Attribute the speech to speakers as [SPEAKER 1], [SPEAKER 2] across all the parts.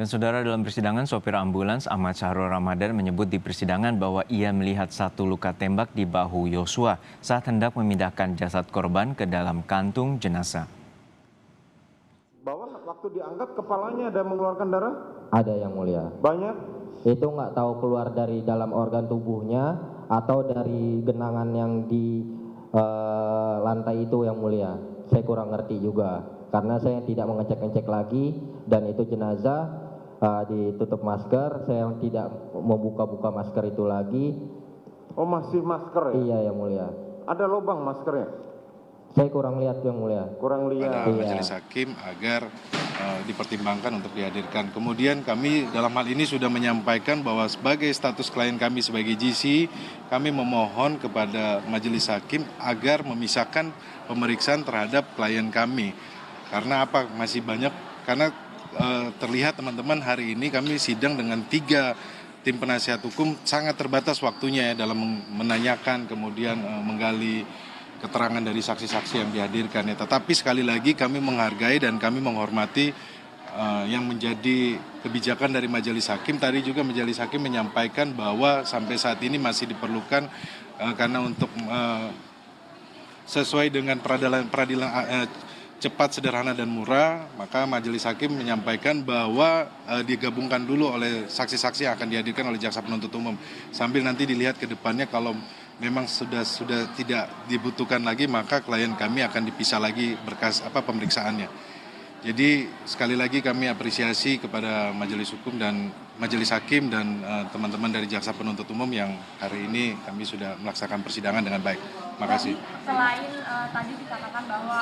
[SPEAKER 1] Dan saudara, dalam persidangan, sopir ambulans Ahmad Syahrul Ramadan menyebut di persidangan bahwa ia melihat satu luka tembak di bahu Yosua saat hendak memindahkan jasad korban ke dalam kantung jenazah.
[SPEAKER 2] Bahwa waktu diangkat kepalanya ada mengeluarkan darah?
[SPEAKER 3] Ada, yang mulia.
[SPEAKER 2] Banyak?
[SPEAKER 3] Itu nggak tahu keluar dari dalam organ tubuhnya atau dari genangan yang di lantai itu, yang mulia. Saya kurang ngerti juga karena saya tidak mengecek-ngecek lagi, dan itu jenazah ditutup masker. Saya tidak membuka-buka masker itu lagi.
[SPEAKER 2] Oh, masih masker ya?
[SPEAKER 3] Iya, yang mulia.
[SPEAKER 2] Ada lubang maskernya?
[SPEAKER 3] Saya kurang lihat, yang mulia.
[SPEAKER 2] Kurang lihat.
[SPEAKER 4] Pada majelis hakim agar dipertimbangkan untuk dihadirkan. Kemudian kami dalam hal ini sudah menyampaikan bahwa sebagai status klien kami sebagai GC, kami memohon kepada majelis hakim agar memisahkan pemeriksaan terhadap klien kami. Karena apa? Masih banyak, karena terlihat teman-teman hari ini kami sidang dengan 3 tim penasihat hukum, sangat terbatas waktunya ya dalam menanyakan, kemudian menggali keterangan dari saksi-saksi yang dihadirkan ya. Tetapi sekali lagi kami menghargai dan kami menghormati yang menjadi kebijakan dari majelis hakim. Tadi juga majelis hakim menyampaikan bahwa sampai saat ini masih diperlukan karena untuk sesuai dengan peradilan cepat, sederhana, dan murah, maka majelis hakim menyampaikan bahwa digabungkan dulu oleh saksi-saksi yang akan dihadirkan oleh jaksa penuntut umum. Sambil nanti dilihat ke depannya kalau memang sudah tidak dibutuhkan lagi, maka klien kami akan dipisah lagi berkas pemeriksaannya. Jadi sekali lagi kami apresiasi kepada majelis hukum dan majelis hakim dan teman-teman dari jaksa penuntut umum yang hari ini kami sudah melaksanakan persidangan dengan baik. Terima kasih.
[SPEAKER 5] Selain tadi dikatakan bahwa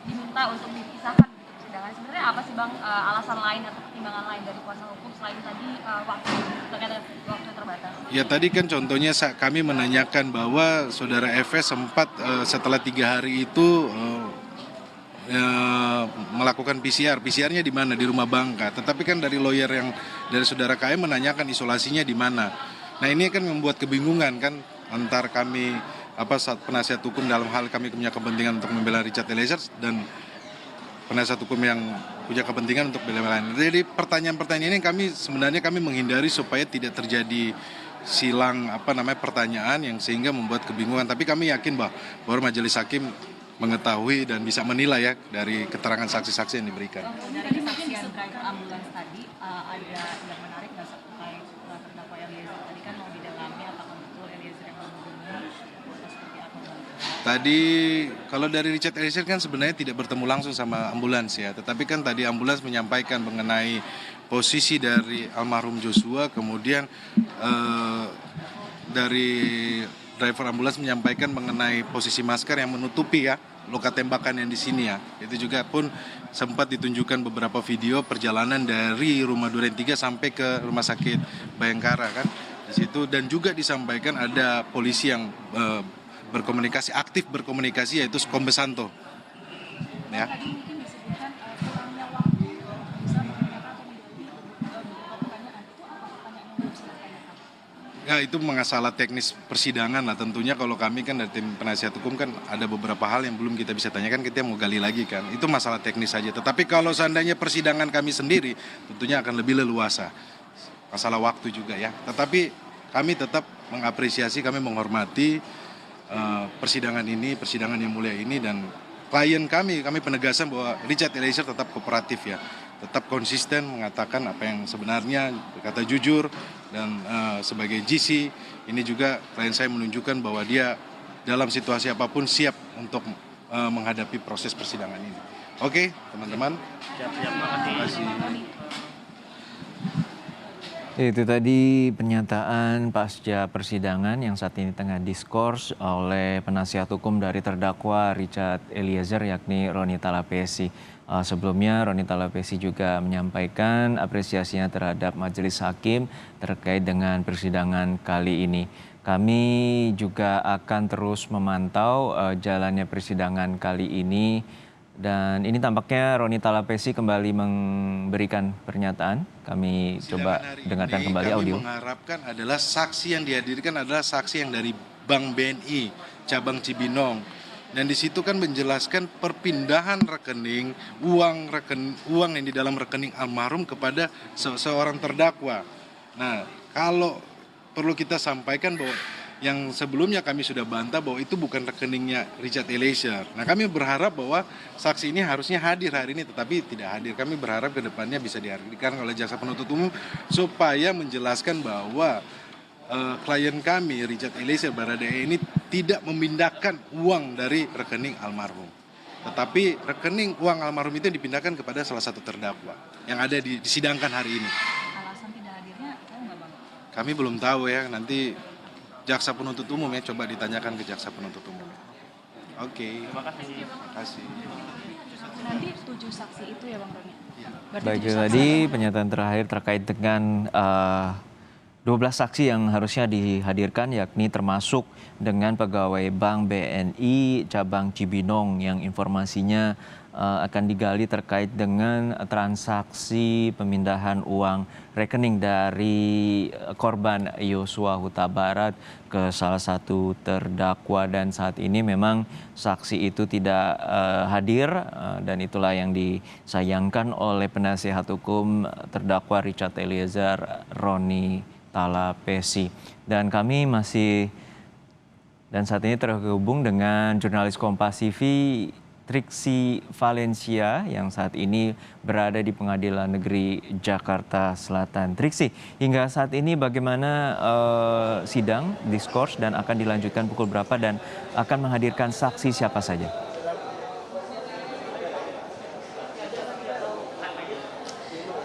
[SPEAKER 5] diminta untuk dipisahkan gitu persidangan, sebenarnya apa sih Bang alasan lain atau pertimbangan lain dari kuasa hukum selain tadi waktu terbatas? Ya tadi kan contohnya kami menanyakan bahwa saudara FS sempat setelah 3 hari itu melakukan PCR. PCR-nya di mana? Di rumah Bangka. Tetapi kan dari lawyer yang dari saudara KM menanyakan isolasinya di mana. Nah ini kan membuat kebingungan kan antar kami penasihat hukum dalam hal kami punya kepentingan untuk membela Richard Eliezer dan penasihat hukum yang punya kepentingan untuk membela lain. Jadi pertanyaan-pertanyaan ini kami menghindari supaya tidak terjadi silang pertanyaan yang sehingga membuat kebingungan. Tapi kami yakin bahwa majelis hakim mengetahui dan bisa menilai ya dari keterangan saksi-saksi yang diberikan. Dari kesaksian driver ambulans tadi ada yang menarik nggak terkait terdakwa Eliezer tadi kan mau didalami apakah betul Eliezer yang membunuh atau seperti apa?
[SPEAKER 4] Tadi kalau dari Richard Eliezer kan sebenarnya tidak bertemu langsung sama ambulans ya, tetapi kan tadi ambulans menyampaikan mengenai posisi dari almarhum Joshua, kemudian dari driver ambulans menyampaikan mengenai posisi masker yang menutupi ya luka tembakan yang di sini ya. Itu juga pun sempat ditunjukkan beberapa video perjalanan dari rumah Duren 3 sampai ke rumah sakit Bayangkara kan di situ, dan juga disampaikan ada polisi yang aktif berkomunikasi yaitu Kombes Santo. Ya. Ya itu masalah teknis persidangan lah tentunya. Kalau kami kan dari tim penasihat hukum kan ada beberapa hal yang belum kita bisa tanyakan, kita mau gali lagi kan. Itu masalah teknis saja. Tetapi kalau seandainya persidangan kami sendiri tentunya akan lebih leluasa. Masalah waktu juga ya. Tetapi kami tetap mengapresiasi, kami menghormati persidangan ini, persidangan yang mulia ini, dan klien kami penegasan bahwa Richard Eliezer tetap kooperatif ya, tetap konsisten mengatakan apa yang sebenarnya, berkata jujur, dan sebagai GC ini juga klien saya menunjukkan bahwa dia dalam situasi apapun siap untuk menghadapi proses persidangan ini. Oke, teman-teman. Terima kasih.
[SPEAKER 1] Itu tadi pernyataan pasca persidangan yang saat ini tengah diskors oleh penasihat hukum dari terdakwa Richard Eliezer, yakni Roni Talapesi. Sebelumnya Roni Talapesi juga menyampaikan apresiasinya terhadap majelis hakim terkait dengan persidangan kali ini. Kami juga akan terus memantau jalannya persidangan kali ini. Dan ini tampaknya Roni Talapesi kembali memberikan pernyataan. Kami coba dengarkan kembali audio.
[SPEAKER 4] Kami mengharapkan adalah saksi yang dihadirkan adalah saksi yang dari Bank BNI cabang Cibinong, Dan di situ kan menjelaskan perpindahan rekening, uang yang di dalam rekening almarhum kepada seorang terdakwa. Nah, kalau perlu kita sampaikan bahwa yang sebelumnya kami sudah bantah bahwa itu bukan rekeningnya Richard Eliezer. Nah, kami berharap bahwa saksi ini harusnya hadir hari ini, tetapi tidak hadir. Kami berharap ke depannya bisa dihadirkan oleh jaksa penuntut umum supaya menjelaskan bahwa klien kami Richard Eliezer Baradae ini tidak memindahkan uang dari rekening almarhum, tetapi rekening uang almarhum itu dipindahkan kepada salah satu terdakwa yang ada disidangkan hari ini.
[SPEAKER 6] Alasan tidak hadirnya tahu nggak Bang?
[SPEAKER 4] Kami belum tahu ya, nanti jaksa penuntut umum ya, coba ditanyakan ke jaksa penuntut umum. Oke. Terima kasih.
[SPEAKER 6] Nanti 7 saksi itu ya Bang Roni? Berarti
[SPEAKER 1] Baik,
[SPEAKER 6] 7 saksi.
[SPEAKER 1] tadi pernyataan terakhir terkait dengan 12 saksi yang harusnya dihadirkan, yakni termasuk dengan pegawai Bank BNI cabang Cibinong yang informasinya akan digali terkait dengan transaksi pemindahan uang rekening dari korban Yosua Huta Barat ke salah satu terdakwa, dan saat ini memang saksi itu tidak hadir, dan itulah yang disayangkan oleh penasihat hukum terdakwa Richard Eliezer, Roni Talapesi. Dan kami saat ini terhubung dengan jurnalis Kompas TV Triksi Valencia yang saat ini berada di Pengadilan Negeri Jakarta Selatan. Triksi, hingga saat ini bagaimana sidang diskors dan akan dilanjutkan pukul berapa dan akan menghadirkan saksi siapa saja?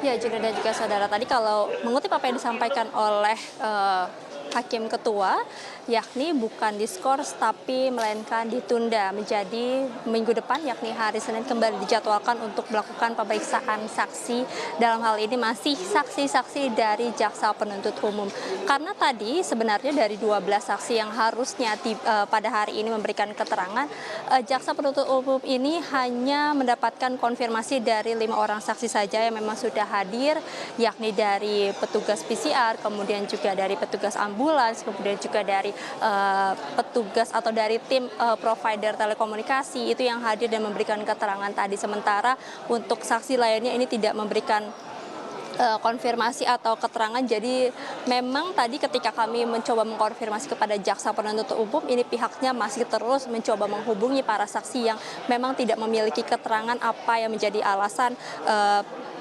[SPEAKER 7] Ya, Juna dan juga saudara, tadi kalau mengutip apa yang disampaikan oleh Hakim Ketua, yakni bukan diskors tapi melainkan ditunda menjadi minggu depan, yakni hari Senin kembali dijadwalkan untuk melakukan pemeriksaan saksi, dalam hal ini masih saksi-saksi dari jaksa penuntut umum. Karena tadi sebenarnya dari 12 saksi yang harusnya pada hari ini memberikan keterangan, jaksa penuntut umum ini hanya mendapatkan konfirmasi dari 5 orang saksi saja yang memang sudah hadir, yakni dari petugas PCR, kemudian juga dari petugas ambulans, kemudian juga dari petugas atau dari tim provider telekomunikasi itu yang hadir dan memberikan keterangan tadi. Sementara untuk saksi lainnya ini tidak memberikan konfirmasi atau keterangan. Jadi memang tadi ketika kami mencoba mengkonfirmasi kepada jaksa penuntut umum, ini pihaknya masih terus mencoba menghubungi para saksi yang memang tidak memiliki keterangan apa yang menjadi alasan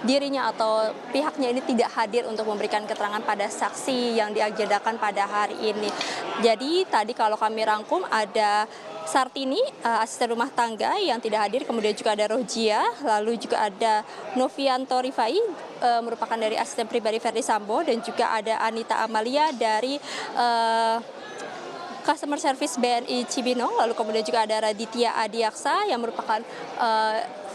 [SPEAKER 7] dirinya atau pihaknya ini tidak hadir untuk memberikan keterangan pada saksi yang diagendakan pada hari ini. Jadi tadi kalau kami rangkum ada Sartini, asisten rumah tangga yang tidak hadir, kemudian juga ada Rojia, lalu juga ada Novianto Rifai, merupakan dari asisten pribadi Verdi Sambo, dan juga ada Anita Amalia dari Customer Service BNI Cibinong, lalu kemudian juga ada Raditya Adiaksa yang merupakan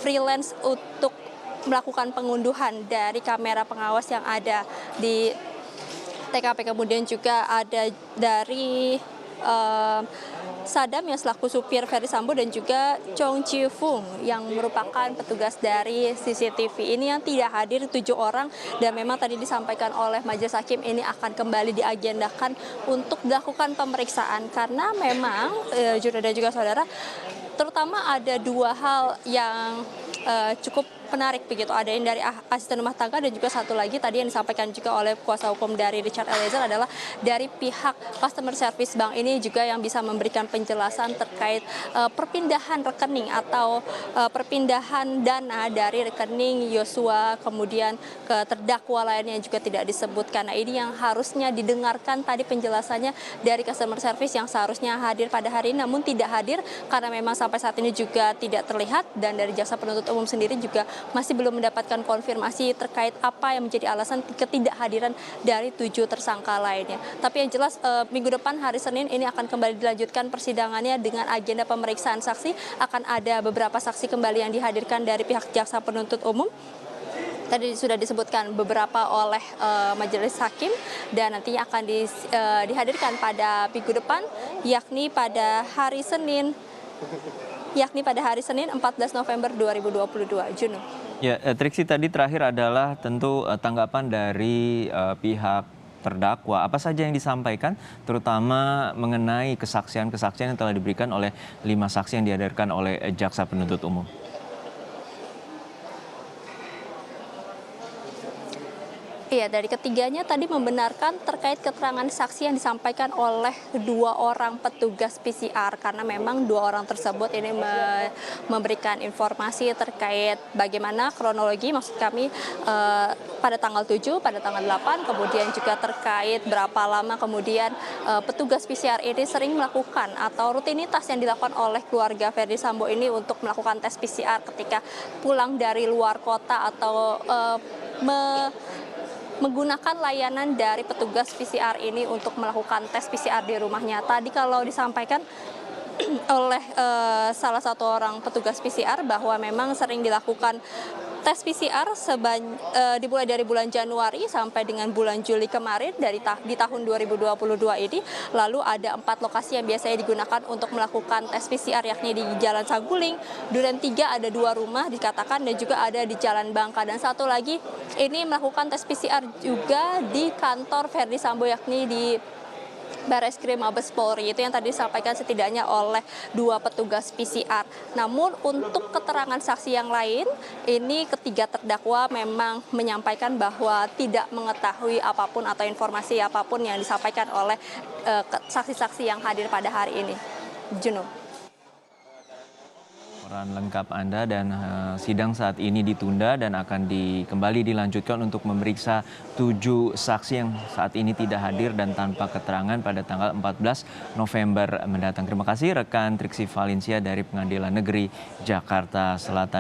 [SPEAKER 7] freelance untuk melakukan pengunduhan dari kamera pengawas yang ada di TKP. Kemudian juga ada dari Sadam yang selaku supir Verdi Sambo, dan juga Chong Chi Fung yang merupakan petugas dari CCTV. Ini yang tidak hadir 7 orang, dan memang tadi disampaikan oleh majelis hakim ini akan kembali diagendakan untuk dilakukan pemeriksaan, karena memang Juna dan juga saudara, terutama ada 2 hal yang cukup menarik begitu. Ada yang dari asisten rumah tangga, dan juga satu lagi tadi yang disampaikan juga oleh kuasa hukum dari Richard Eliezer adalah dari pihak customer service bank ini juga yang bisa memberikan penjelasan terkait perpindahan rekening atau perpindahan dana dari rekening Yosua kemudian ke terdakwa lainnya yang juga tidak disebutkan. Nah, ini yang harusnya didengarkan tadi penjelasannya dari customer service yang seharusnya hadir pada hari ini, namun tidak hadir karena memang sampai saat ini juga tidak terlihat, dan dari jaksa penuntut umum sendiri juga masih belum mendapatkan konfirmasi terkait apa yang menjadi alasan ketidakhadiran dari 7 tersangka lainnya. Tapi yang jelas minggu depan hari Senin ini akan kembali dilanjutkan persidangannya dengan agenda pemeriksaan saksi. Akan ada beberapa saksi kembali yang dihadirkan dari pihak jaksa penuntut umum. Tadi sudah disebutkan beberapa oleh majelis hakim, dan nantinya akan dihadirkan pada minggu depan, yakni pada hari Senin 14 November 2022. Juno.
[SPEAKER 1] Ya, Triksi, tadi terakhir adalah tentu tanggapan dari pihak terdakwa. Apa saja yang disampaikan, terutama mengenai kesaksian-kesaksian yang telah diberikan oleh 5 saksi yang dihadirkan oleh jaksa penuntut umum.
[SPEAKER 7] Iya, dari ketiganya tadi membenarkan terkait keterangan saksi yang disampaikan oleh 2 orang petugas PCR, karena memang 2 orang tersebut ini memberikan informasi terkait bagaimana kronologi, maksud kami pada tanggal 7, pada tanggal 8, kemudian juga terkait berapa lama kemudian petugas PCR ini sering melakukan atau rutinitas yang dilakukan oleh keluarga Ferdy Sambo ini untuk melakukan tes PCR ketika pulang dari luar kota atau menggunakan layanan dari petugas PCR ini untuk melakukan tes PCR di rumahnya. Tadi kalau disampaikan oleh salah satu orang petugas PCR bahwa memang sering dilakukan tes PCR dimulai dari bulan Januari sampai dengan bulan Juli kemarin di tahun 2022 ini. Lalu ada 4 lokasi yang biasanya digunakan untuk melakukan tes PCR, yakni di Jalan Saguling, Duren 3 ada 2 rumah dikatakan, dan juga ada di Jalan Bangka. Dan satu lagi ini melakukan tes PCR juga di kantor Ferdy Sambo, yakni di Bareskrim Mabes Polri. Itu yang tadi disampaikan setidaknya oleh 2 petugas PCR. Namun untuk keterangan saksi yang lain, ini ketiga terdakwa memang menyampaikan bahwa tidak mengetahui apapun atau informasi apapun yang disampaikan oleh saksi-saksi yang hadir pada hari ini. Juno.
[SPEAKER 1] Laporan lengkap Anda, dan sidang saat ini ditunda dan akan kembali dilanjutkan untuk memeriksa 7 saksi yang saat ini tidak hadir dan tanpa keterangan pada tanggal 14 November mendatang. Terima kasih rekan Triksi Valencia dari Pengadilan Negeri Jakarta Selatan.